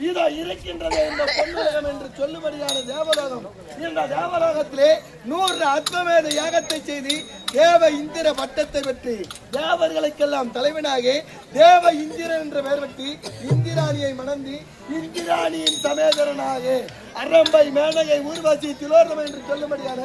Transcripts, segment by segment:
இதோ இருக்கின்றது இந்த பொன்னுலகம் என்று சொல்லும்படியான தேவலோகம். இந்த தேவலோகத்திலே 100 அத்வமேத யாகத்தை செய்து தேவ இந்திர பட்டத்தை பெற்று தேவர்களுக்கெல்லாம் தலைவனாக தேவ இந்திரன் என்ற பெயர் பெற்று இந்திராணியை மணந்து இந்திராணியின் சமேதரனாக அரம்பை மேனகை ஊர்வாசி திலோரம் என்று சொல்லும்படியான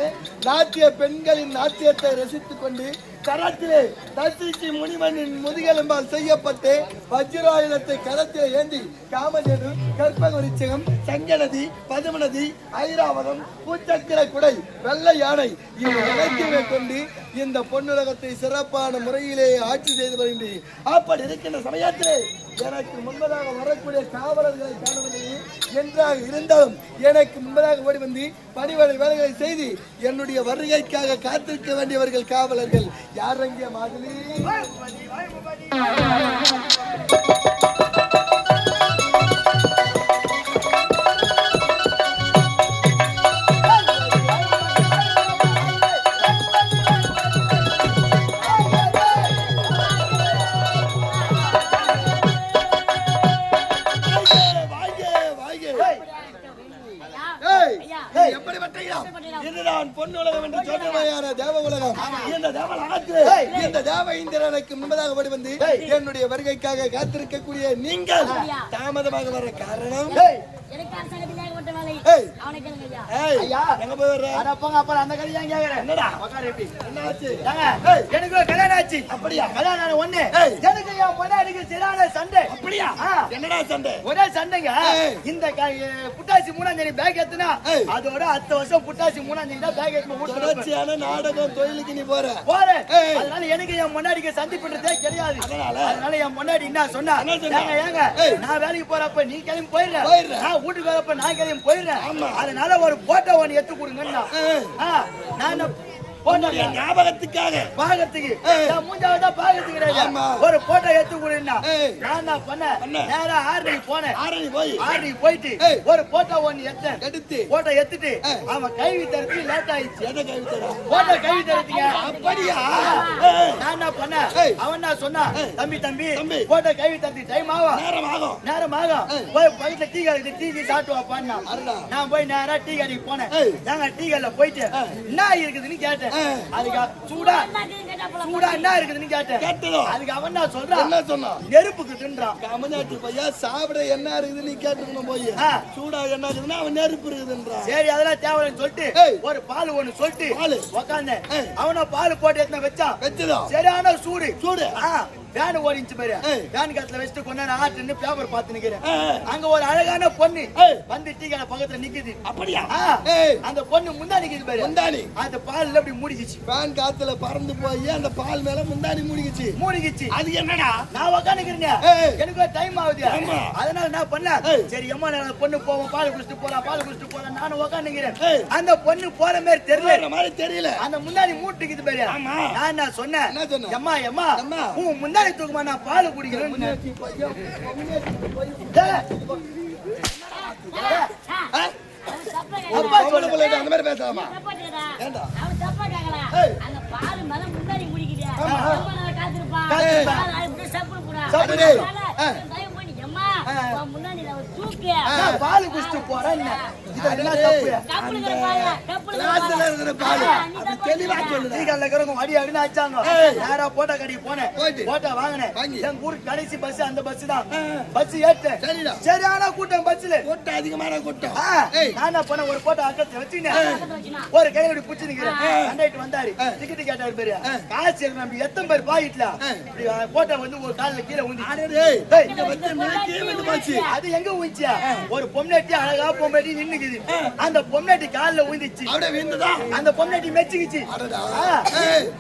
நாட்டிய பெண்களின் நாட்டியத்தை ரசித்துக் கொண்டு கரத்திலே தசிக்கு முனிமனின் முதுகெலும்பால் செய்யப்பட்டு வஜ்ராயுதத்தை கரத்திலே ஏந்தி காமதேனு கற்பகரிச்சகம் சங்கநதி பதுமநதி ஐராவதம் பூச்சக்கர குடை வெள்ளை யானை இவை அனைத்துமே கொண்டு இந்த பொன்னுலகத்தை சிறப்பான முறையிலே ஆட்சி செய்து வருகின்றேன். அப்படி இருக்கின்ற சமயத்திலே எனக்கு முன்பதாக வரக்கூடிய காவலர்களை காணவில்லை என்றாக இருந்தாலும் எனக்கு முன்பதாக ஓடி வந்து பணிவடை வேலைகளை செய்து என்னுடைய வருகைக்காக காத்திருக்க வேண்டியவர்கள் காவலர்கள் யார் அங்கே மாதிரி பொன்னுலகம் என்று சொல்லுமையான தேவ உலகம். இந்த தேவலோகத்திலே இந்த தேவ இந்திரனுக்கு முன்பதாக ஓடி வந்து என்னுடைய வருகைக்காக காத்திருக்கக்கூடிய நீங்கள் தாமதமாக வர காரணம் அதோட 10 வருஷம் புட்டாசி 3ஆம் தேதி தான் பேக் எடுத்து நாடகம் தொழிலுக்கு நீ போற அதனால எனக்கு என் முன்னாடிக்கு சந்திப்புன்றதே கிடையாது. அதனால என் முன்னாடி என்ன சொன்னா ஏங்க நான் வேலைக்கு போறப்ப நீ கிளம்பி போயிடுற, நான் வீட்டுக்கு வரப்ப நான் கிளம்பி போயிடுறேன், அதனால ஒரு போட்டோ ஒன்று எடுத்து கொடுங்கன்னா நான் ஞாபகத்துக்காக பாகத்துக்கு மூஞ்சாவதான் பாகத்துக்கு ஒரு போட்டோ எடுத்து கொடுன்னா நான் தான் பண்ணேன். நேரா ஆர்டரிக்கு போனேன். ஆர்டரிக்கு போயிட்டு ஒரு போட்டோ ஒன்னு எடுத்து போட்டோ எடுத்துட்டு அவன் கைவி தரத்துக்கு லேட் ஆயிடுச்சு. எதை கைவி தர போட்டோ கைவி தரத்துங்க அப்படியா? நான் என்ன பண்ணேன், அவன் என்ன சொன்னா தம்பி போட்டோ கைவி தரத்துக்கு டைம் ஆகும் நேரம் ஆகும் போய் பைட்ல டீ கடைக்கு டீ சாப்பிட்டு வாப்பான்னா நான் போய் நேரா டீ கடைக்கு போனேன். நாங்க டீ கடையில போயிட்டு என்ன இருக்குதுன்னு கேட்டேன். அதுக்கு சூடா என்ன இருக்குதுன்னு கேட்டேன். அதுக்கு அவன் என்ன சொல்றான், என்ன சொன்னா நெருப்புக்கு தின்றான். கமநாட்டு பையா சாப்பிட என்ன இருக்குதுன்னு கேட்டுக்கணும். போய் சூடா என்ன இருக்குதுன்னா அவன் நெருப்பு இருக்குதுன்றான். சரி அதெல்லாம் தேவைன்னு சொல்லிட்டு ஒரு பால் ஒண்ணு சொல்லிட்டு உக்காந்தேன். அவன பால் போட்டு எத்தனை வச்சான். சரியான சூடு வேன் ஓடிச்சு பாரு. வேன் காத்துல வச்சுட்டு கொண்டாட ஆட்டுன்னு பேப்பர் பார்த்து நிக்கிறேன். அங்க ஒரு அழகான பொண்ணு வந்து டீ கடை பக்கத்துல நிக்குது. அப்படியா? அந்த பொண்ணு முந்தானி நிக்குது பாரு. முந்தானி அந்த பால்ல அப்படி மூடிக்கிச்சு. வேன் காத்துல பறந்து போய் அந்த பால் மேல முந்தானி மூடிக்கிச்சு. அது என்னடா நான் உக்காந்துக்கிறேன், எனக்கு டைம் ஆகுது. அதனால நான் பண்ணேன், சரி அம்மா நான் பொண்ணு போவோம் பால் குடிச்சிட்டு போறேன் நானும் உக்காந்துக்கிறேன். அந்த பொண்ணு போற மாதிரி தெரியல. அந்த முந்தானி மூட்டுக்குது பாரு. நான் என்ன சொன்னேன், அம்மா உன் முந்தானி தூக்குமா நான் பால் குடிக்கிறேன். அப்பா சொல்ல அந்த மாதிரி பேசலாமா? பால் குடிச்சிட்டு போறேன் இது என்ன தப்பு கிளாஸ்ல இருக்கிற பால் அது தெளிவா சொல்லுங்க நீங்கல்ல இருக்கிறவங்க அடி அடின்னு அடிச்சாங்க நேரா போட்டா கடைக்கு போனேன் போட்டா வாங்கினேன் எங்க ஊருக்கு கடைசி பஸ் அந்த பஸ் தான் பஸ் ஏத்தேன் சரியான கூட்டம் பஸ்ல கூட்டம் அதிகமான கூட்டம் நான் என்ன பண்ண ஒரு போட்டோ அக்கத்தை வச்சுனேன் ஒரு கையோட புடிச்சு நிக்கிறேன் கண்டக்டர் வந்தாரு டிக்கெட் கேட்டாரு பேரு காசு நம்ம எத்தனை பேர் பாயிட்ல போட்டோ வந்து ஒரு கால்ல கீழே ஊந்தி அது எங்க ஊந்துச்சு ஒரு பொம்னாட்டி அழகா பொம்னாட்டி நின்னுக்குது அந்த பொம்னாட்டி கால்ல ஊந்திச்சு அந்த பொம்னாட்டி மெச்சுக்குச்சு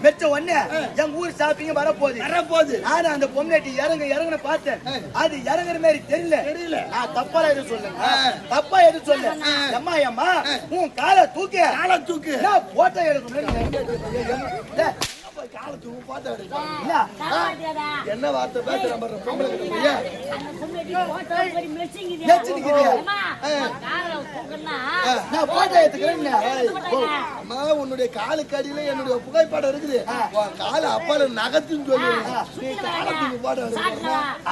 மெச்ச உடனே எங்க ஊர் ஷாப்பிங் வரப்போகுது நானும் அந்த பொம்னாட்டி இறங்குன பார்த்தேன் அது இறங்குற மாதிரி தெரியல நான் தப்பா எதுவும் சொல்ல அம்மா அம்மா உன் காலை தூக்கு நான் போட்டோ எடுக்கணும் என்ன வார்த்தை பேசுற உன்னுடைய காலுக்கு அடியில என்னுடைய புகைப்படம் இருக்குது கால அப்பால நகத்துன்னு சொல்லி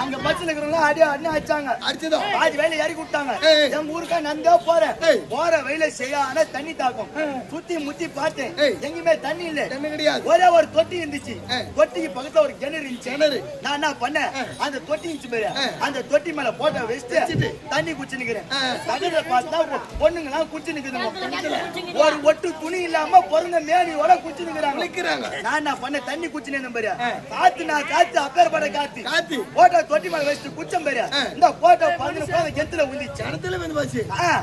அங்க பஸ்ல இருக்கிறவங்க அடி அடி அடிச்சாங்க அடிச்சதும் பாதி வேலை இறக்கி விட்டாங்க என் ஊருக்கா நந்தா போற வெயில செய்யாத தண்ணி தாக்கும் சுத்தி முத்தி பார்த்தேன் எங்கேயுமே தண்ணி இல்ல தண்ணி கிடையாது ஒரே ஒரு தொட்டி இருந்துச்சு தொட்டிக்கு பக்கத்துல ஒரு கிணறு இருந்துச்சு நான் என்ன பண்ணேன் அந்த தொட்டி இருந்துச்சு பாரு அந்த தொட்டி மேல போட்டோ வச்சுட்டு தண்ணி குடிச்சு நிக்கிறேன் பக்கத்துல பார்த்தா பொண்ணுங்க எல்லாம் குடிச்சு நிக்குதுங்க ஒரு ஒட்டு துணி இல்லாம பொருங்க மேனியோட குடிச்சு நிக்கிறாங்க நான் என்ன பண்ண தண்ணி குடிச்சு நின்னு பாரு காத்து அப்பேற்பட காத்து போட்டோ தொட்டி மேல வச்சுட்டு குச்சம் பாரு இந்த போட்டோ 15 கெத்துல ஊந்திச்சு இடத்துல வந்து போச்சு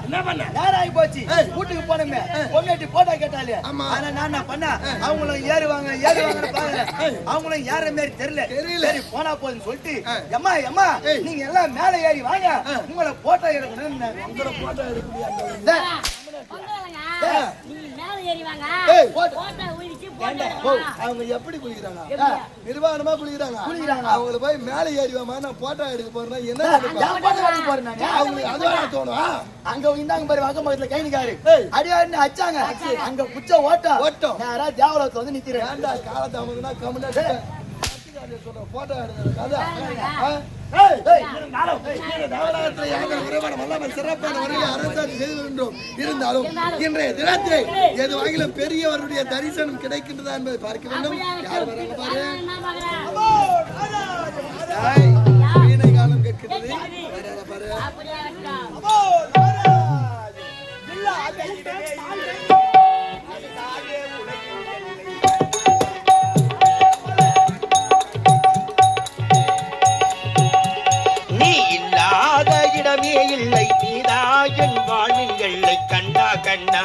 என்ன பண்ண நேரம் ஆகி போச்சு வீட்டுக்கு போனோமே பொண்ணாட்டி போட்டோ கேட்டாலே ஆனா நான் என்ன பண்ண அவங்களும் ஏறுவாங்க அவங்களும் ஏற மாதிரி தெரியல சரி போனா போதுன்னு சொல்லிட்டு எம்மா நீங்க எல்லாம் மேல ஏறி வாங்க உங்களை போட்டோ எடுக்கணும் உங்களை போட்டோ எடுக்க அவங்க எப்படி குளிக்கிறாங்க நிர்வாணமா குளிக்கிறாங்க அவங்களை போய் மேல ஏறிவாமா நான் போட்டோ எடுக்க போறேன்னா என்ன அவங்களுக்கு அதுவா தோணும் அங்க இருந்தாங்க பாரு அக்கம் பக்கத்துல கைனிக்காரு அடியாருன்னு அச்சாங்க அங்க புச்ச ஓட்டம் நேரா தேவலோகத்துல வந்து நிக்கிறேன் ஏண்டா காலத்தாமதுன்னா கம்முன்னு சொல்ற போட்டோ எடுக்கிறது இருந்தாலும் இன்றைய தினத்திலே எதுவாகிலும் பெரியவருடைய தரிசனம் கிடைக்கின்றதா என்பதை பார்க்க வேண்டும். யார் வராங்க பாரு, வீணை காலம் கேட்கிறது பாரு. இல்லை நீதாயன் வாழ்வின் எல்லை கண்ணா கண்ணா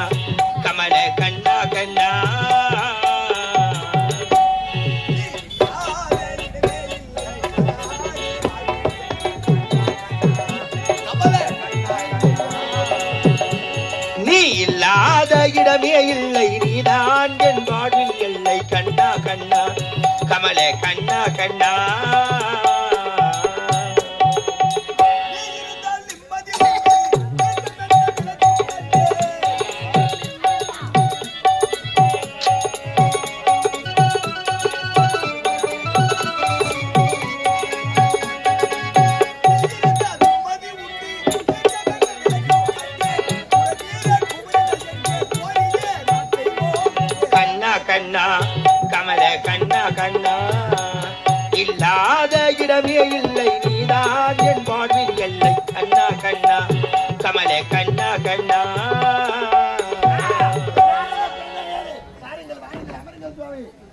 கமல கண்ணா கண்ணா நீ இல்லாத இடமே இல்லை நீதான் என் வாழ்வின் எல்லை கண்ணா கண்ணா கமல கண்ணா கண்ணா கண்ணா கமல கண்ணா கண்ணா இல்லாத இடமே இல்லை நீதான் என் வாழ்வின் எல்லை கண்ணா கண்ணா கமல கண்ணா கண்ணா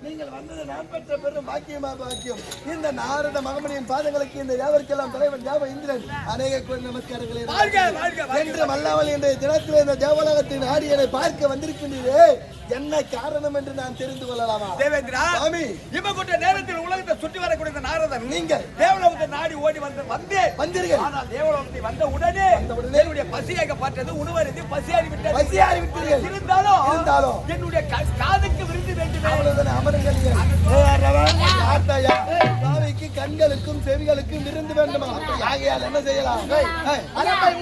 நீங்கள் வந்தது நான் பெற்ற பெரும் பாக்கியமா பாக்கியம். இந்த நாரத மகமணியின் பாதங்களுக்கு இந்த யாவருக்கெல்லாம் தலைவன் யாவ இந்திரன் அநேக கோடி நமஸ்காரங்களே என்று மல்லாமல் இன்றைய தினத்தில் இந்த தேவலோகத்தின் ஆடியனை பார்க்க வந்திருக்கின்றீரே என்ன காரணம் என்று நான் தெரிந்து கொள்ளலாமா? தேவேந்திரா, இப்ப கொண்ட நேரத்தில் உலகத்தை சுற்றி வரக்கூடிய நாரதன் நீங்கள் தேவலோகத்தை நாடி ஓடி வந்தீர்கள். ஆனால் தேவலோகத்தை வந்த உடனே என்னுடைய பசியாக பார்த்தது உணவருந்தி பசியாறி விட்டீர்கள். இருந்தாலும் என்னுடைய காதுக்கு விருந்து வேண்டும். கண்களுக்கும் செவிகளுக்கும் விருந்து வேண்டுமா? ஆகையால் என்ன செய்யலாம்?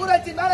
ஊராட்சி மேல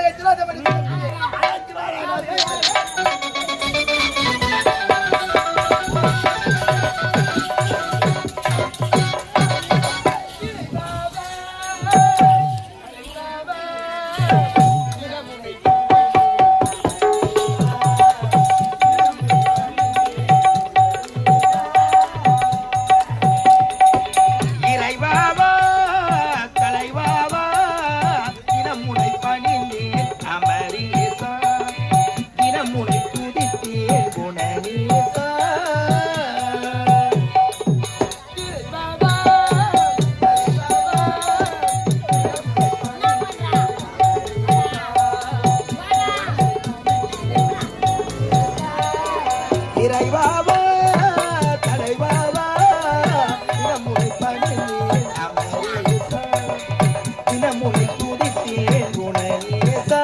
பணிந்தேன் அமரேசா தினம் உன்னை துதித்தேன் குணநேசா இறைவாவா தலைவாவா தினம் உன்னை பணிந்தேன் அமரேசா தினம் உன்னை துதித்தேன் குணநேசா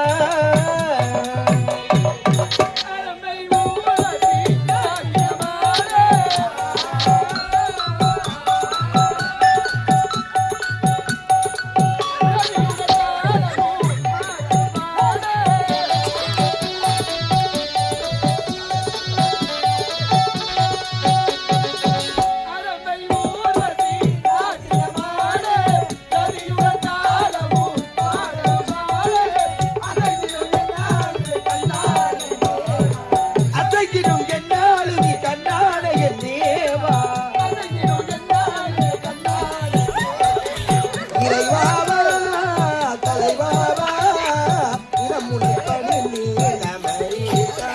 அசைக்கிடும் என்னாலும் நீ கண்ணான என் தேவா இறைவாவா தலைவாவா தினமுனை பணிந்தேன் அமரேசா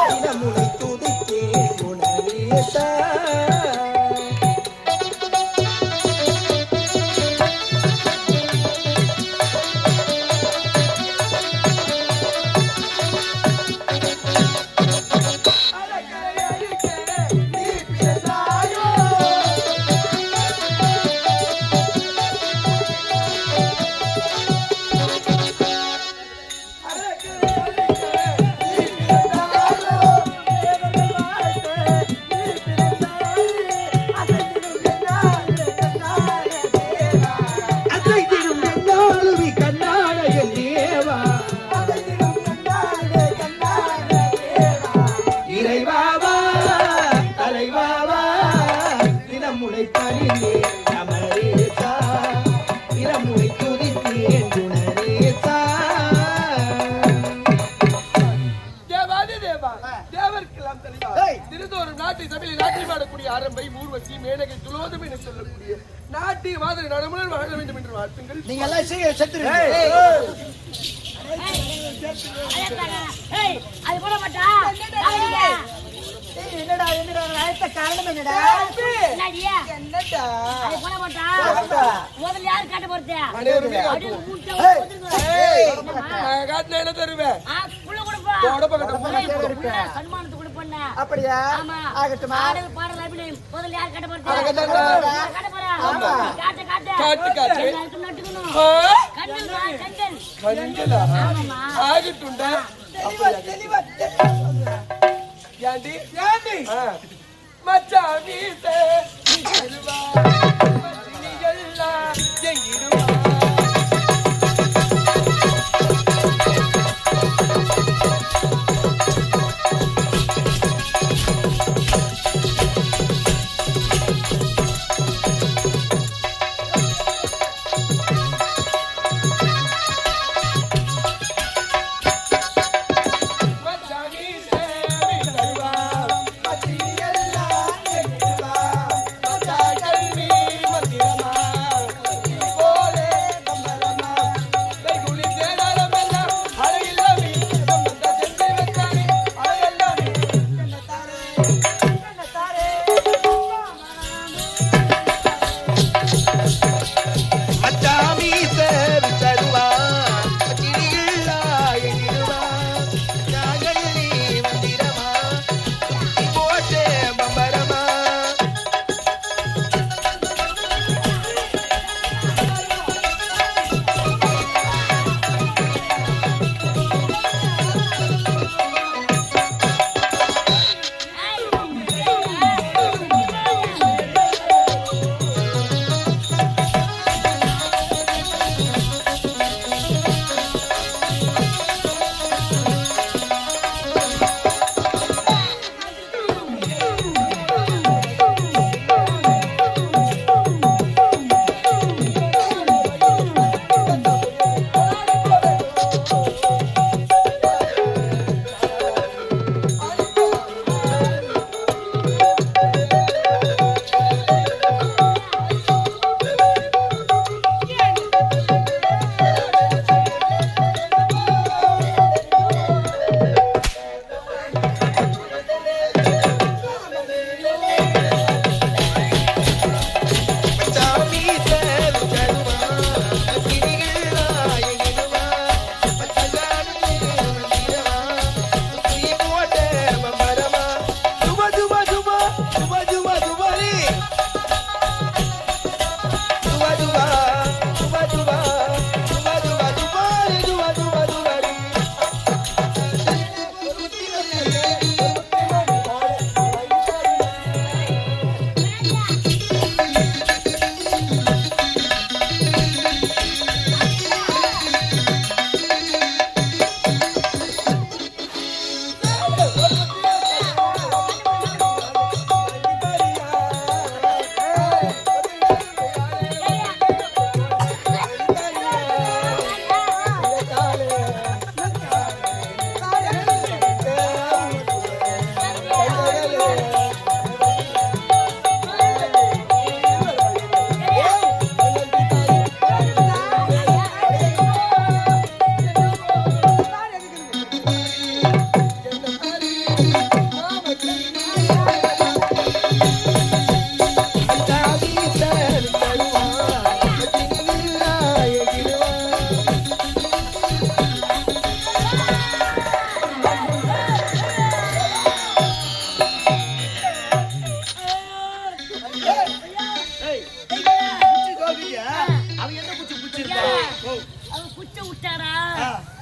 தினமுனை துதித்தேன் குணநேசா அசைக்கிடும் என்னாலும் நீ கண்ணான என் தேவா இறைவாவா தலைவாவா தினமுனை பணிந்தேன் அமரேசா தினமுனை துதித்தேன் குணநேசா தேவாதி தேவா தேவர்க்கெல்லாம் தெளிவா திருதோறும் நாட்டை சபையில் நாட்டியம் ஆடக்கூடிய ஆரம்பை ஊர்வசி மேனகை துலோதம் என சொல்லக்கூடிய நாட்டிய மாதிரி நடைமுறை வாழ வேண்டும் என்று வாழ்த்துங்கள். நீங்க எல்லாம் சீக்கிரம் செத்துருங்க. அது போட மாட்டா என்னடா என்னடா அழைத்த காரணம் என்னடா? என்னடா அது போட மாட்டா முதல்ல யாரு காட்ட போறது அப்படியே மூட்டை நான் காட்டின என்ன தருவேன் புள்ள கொடுப்பா சன்மானத்துக்கு கொடுப்பண்ண அப்படியா? ஆமா ஆகட்டுமா? ஆடல் பாடல் அபிநயம் முதல்ல யார் காட்ட போறது காட்ட போறா காட்டு காட்டு காட்டு காட்டு நட்டுக்கணும் ஆ? கண்ணல் கண்ணல் கண்களா? ஆமாமா ஆகட்டுண்டா ஏண்டி ஆ. மச்சான் வீசே நீ செல்வா மச்சினியெல்லாம் எங்கிடுவா மச்சான் வீசே நீ செல்வா மச்சினியெல்லாம் எங்கிடுவா மச்சான் கல்வி மந்திரமா நீ போலே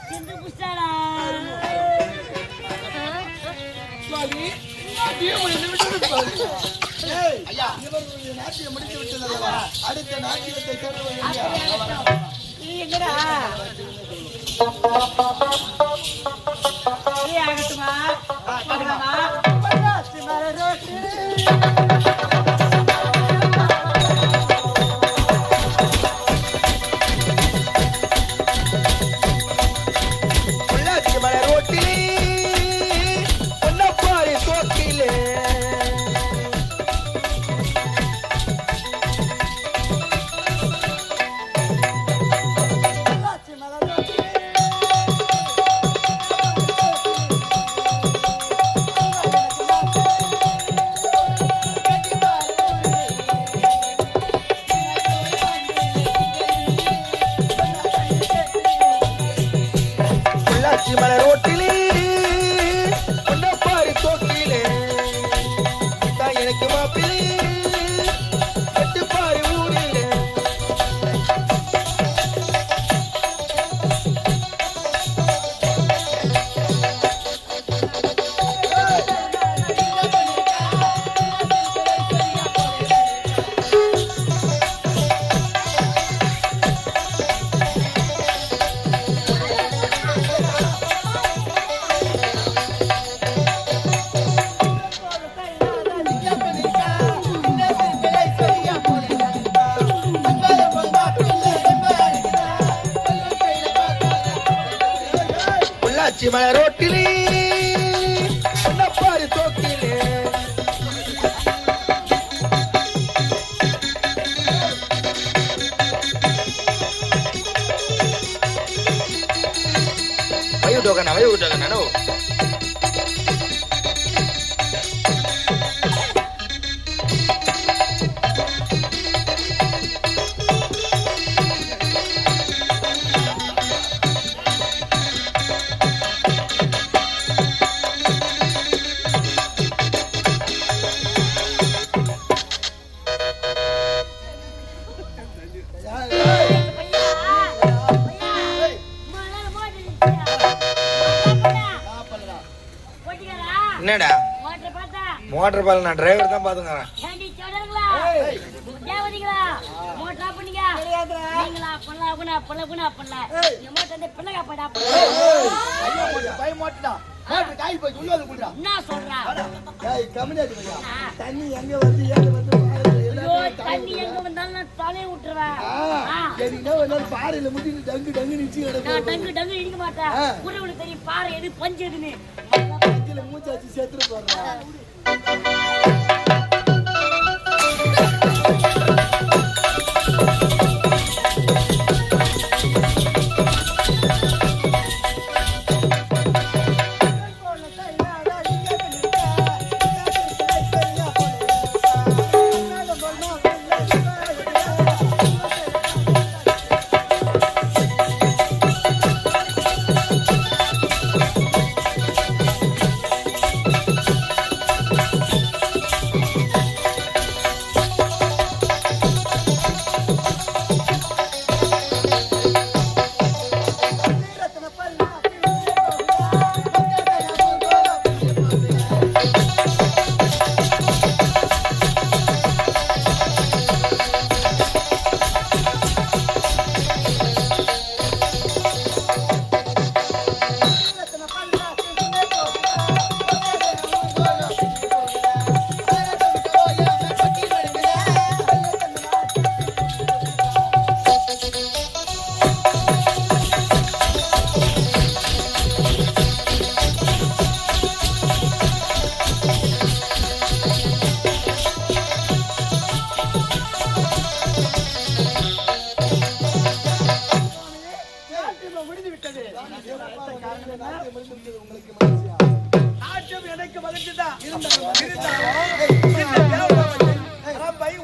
சிந்து புஷ்டாடா. சுவாமி, நாட்டியம் முடிந்து விட்டது சுவாமி. ஐயா, இவர்களுடைய நாட்டியம் முடித்து விட்டது அல்லவா? அடுத்த நாட்டியத்தை கேட்டு நீ எங்கடா? நீ ஆகட்டுமா? ஆகட்டுமா? பல்லாச்சி மர ரோட்டு. பொள்ளாச்சி மலை ரோட்டிலே பொன்னப்பாறை தோட்டிலே பல்லாச்சி மர ரோட்டு. பொள்ளாச்சி மலை ரோட்டிலே பொன்னப்பாறை தோட்டிலே தான் எனக்கு மாப்பிளே எட்டுப்பாறை ஊரிலே பொள்ளாச்சி மலை ரோட்டிலே பொன்னப்பாறை தோட்டிலே வயோடோகனா என்னடா மோட்டர் பால் நான் டிரைவர் தான் பாத்துக்கிறேன். தண்ணி எங்க வந்து ஏது வந்து தண்ணி எங்க வந்தாலும் தலையை விட்டுருவேன். பாறையில முடி டங்கு டங்கு நிச்சு டங்கு டங்கு இடிக்க மாட்டேன். உனக்கு தெரியும் பாறை எது பஞ்சு எதுன்னு. மூச்சாச்சு சேர்த்துட்டு போடுறேன். நாட்டம் எனக்கு மகிழ்ச்சிதான்.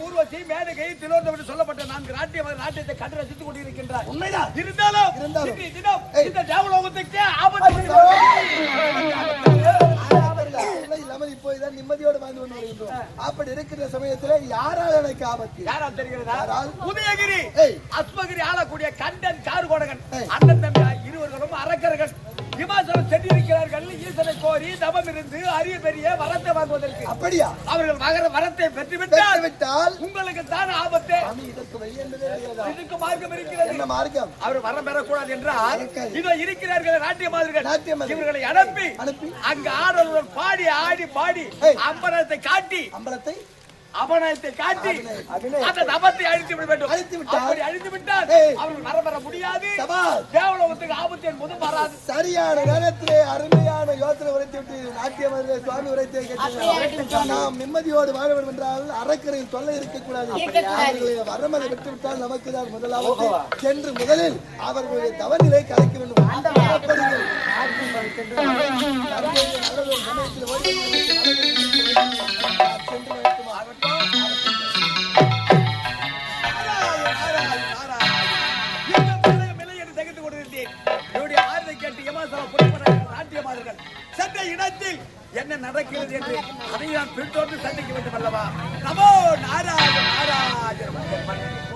ஊர்வசி மேடகை திலோத்தம் சொல்லப்பட்ட 4 நாட்டியத்தை கண்டு ரசித்துக் கொண்டிருக்கின்றார். உண்மைதான். இருந்தாலும் இந்த தேவலோகத்துக்கே ஆபத்து இல்லாமல் இப்போதான் நிம்மதியோடு வாழ்ந்து கொண்டு வருகின்றோம். அப்படி இருக்கிற சமயத்துல யாரால் எனக்கு ஆபத்து? யாரால் தெரிகிறதா? உதயகிரி அஸ்மகிரி ஆளக்கூடிய கண்டன் கார்கோடகன் அண்ணன் தம்பி இருவர்களும் இமாசலம் சென்றிருக்கிறார்கள் ஈசனை கோரி தவம் இருந்து அரிய பெரிய வரத்தை வாங்குவதற்கு. அப்படியா? அவர்கள் வரத்தை பெற்றுவிட்டால் உங்களுக்கு தான் ஆபத்து. இதுக்கு மார்க்கம் இருக்கிறது. என்ன மார்க்கம்? அவர் வரம் பெறக்கூடாது என்றால் இதோ இருக்கிறார்கள் நாட்டியமார்கள். இவர்களை அனுப்பி அங்கு ஆடலுடன் பாடி ஆடி பாடி அம்பலத்தை காட்டி அபநயத்தை காட்டி அந்த தபத்தை அழித்து விட வேண்டும். அப்படி அழித்து விட்டால் அவர்கள் வரம் பெற முடியாது. தேவலோகத்துக்கு ஆபத்து என்பது வராது. சரியான நேரத்திலே அருமையான யோசனை உரைத்து விட்டு நாட்டியமார்கள் சுவாமி உரைத்தை கேட்டு நாம் நிம்மதியோடு வாழ வேண்டும் என்றால் அறக்கரையில் தொல்லை இருக்கக்கூடாது. வரமதை பெற்றுவிட்டால் நமக்கு தான் முதலாவது சென்று முதலில் அவர்களுடைய தவநிலை கலைக்க வேண்டும். சண்டை இடத்தில் என்ன நடக்கிறது என்று அதை நான் பின்தொடர்ந்து சண்டைக்கு வேண்டும் அல்லவா? நமோ நாராயண நாராயண